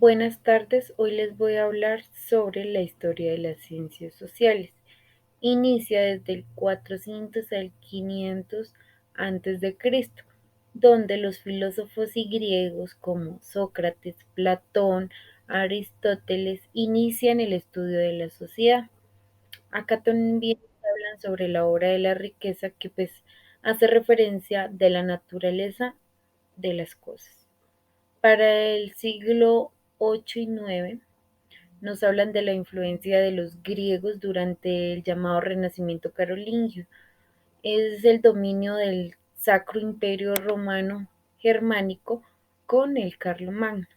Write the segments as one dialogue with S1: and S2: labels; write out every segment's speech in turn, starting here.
S1: Buenas tardes, hoy les voy a hablar sobre la historia de las ciencias sociales. Inicia desde el 400 al 500 antes de Cristo, donde los filósofos y griegos como Sócrates, Platón, Aristóteles inician el estudio de la sociedad. Acá también hablan sobre la obra de la riqueza que hace referencia de la naturaleza de las cosas. Para el siglo 8 y 9 nos hablan de la influencia de los griegos durante el llamado Renacimiento carolingio. Es el dominio del Sacro Imperio Romano Germánico con el Carlomagno.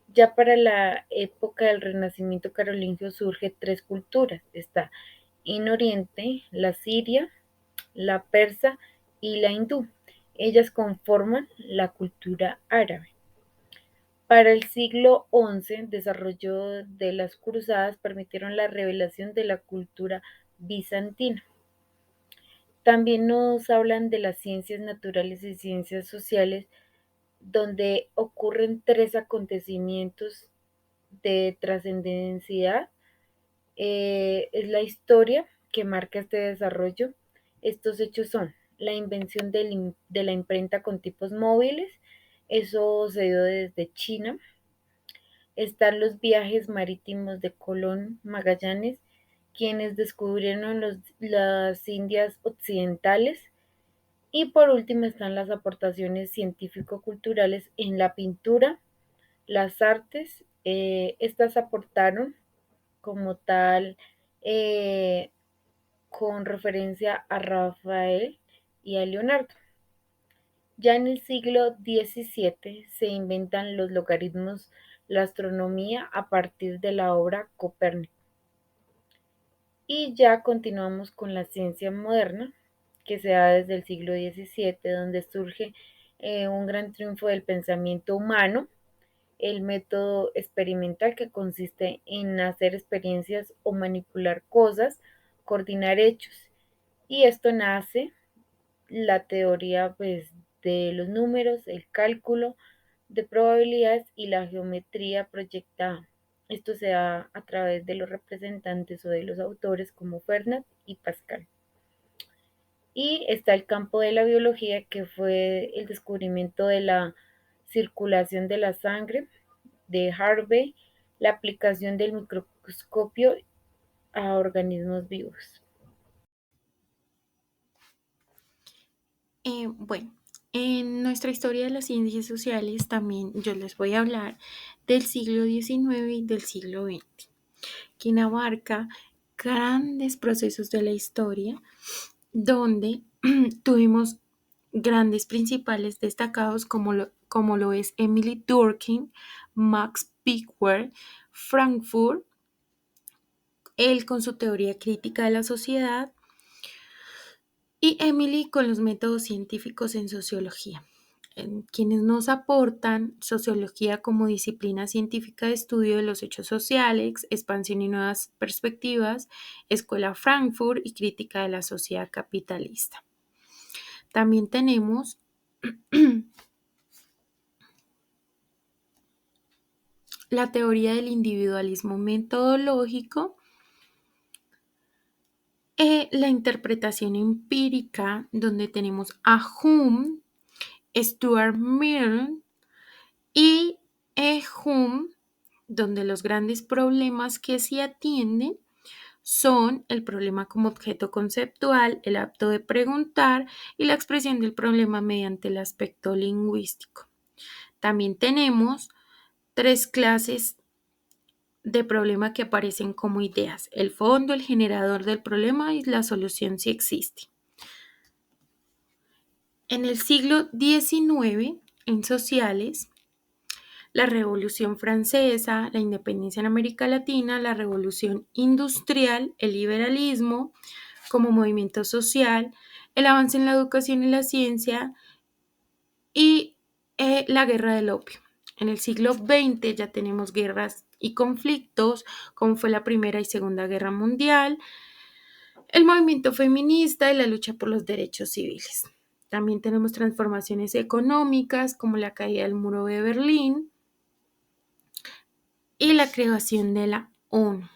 S1: Ya para la época del Renacimiento carolingio surge tres culturas. Está en Oriente, la siria, la persa y la hindú. Ellas conforman la cultura árabe. Para el siglo XI, desarrollo de las cruzadas permitieron la revelación de la cultura bizantina. También nos hablan de las ciencias naturales y ciencias sociales, donde ocurren tres acontecimientos de trascendencia. Es la historia que marca este desarrollo. Estos hechos son la invención de la imprenta con tipos móviles, eso se dio desde China. Están los viajes marítimos de Colón Magallanes, quienes descubrieron las Indias occidentales. Y por último están las aportaciones científico-culturales en la pintura, las artes. Estas aportaron como tal eh, con referencia a Rafael y a Leonardo. Ya en el siglo XVII se inventan los logaritmos, la astronomía a partir de la obra Copérnico. Y ya continuamos con la ciencia moderna, que se da desde el siglo XVII, donde surge un gran triunfo del pensamiento humano, el método experimental que consiste en hacer experiencias o manipular cosas, coordinar hechos. Y esto nace la teoría de los números, el cálculo de probabilidades y la geometría proyectada. Esto se da a través de los representantes o de los autores como Fermat y Pascal. Y está el campo de la biología, que fue el descubrimiento de la circulación de la sangre de Harvey, la aplicación del microscopio a organismos vivos.
S2: Bueno, en nuestra historia de las ciencias sociales también yo les voy a hablar del siglo XIX y del siglo XX, quien abarca grandes procesos de la historia donde tuvimos grandes principales destacados como lo es Emily Durkheim, Max Pickwer, Frankfurt, él con su teoría crítica de la sociedad y Emily con los métodos científicos en sociología, quienes nos aportan sociología como disciplina científica de estudio de los hechos sociales, expansión y nuevas perspectivas, Escuela Frankfurt y crítica de la sociedad capitalista. También tenemos la teoría del individualismo metodológico, la interpretación empírica, donde tenemos a Hume, Stuart Mill y Hume, donde los grandes problemas que se atienden son el problema como objeto conceptual, el acto de preguntar y la expresión del problema mediante el aspecto lingüístico. También tenemos tres clases de problema que aparecen como ideas: el fondo, el generador del problema y la solución si existe. En el siglo XIX, en sociales, la Revolución Francesa, la independencia en América Latina, la Revolución Industrial, el liberalismo como movimiento social, el avance en la educación y la ciencia y la guerra del opio. En el siglo XX ya tenemos guerras y conflictos, como fue la Primera y Segunda Guerra Mundial, el movimiento feminista y la lucha por los derechos civiles. También tenemos transformaciones económicas, como la caída del muro de Berlín, y la creación de la ONU.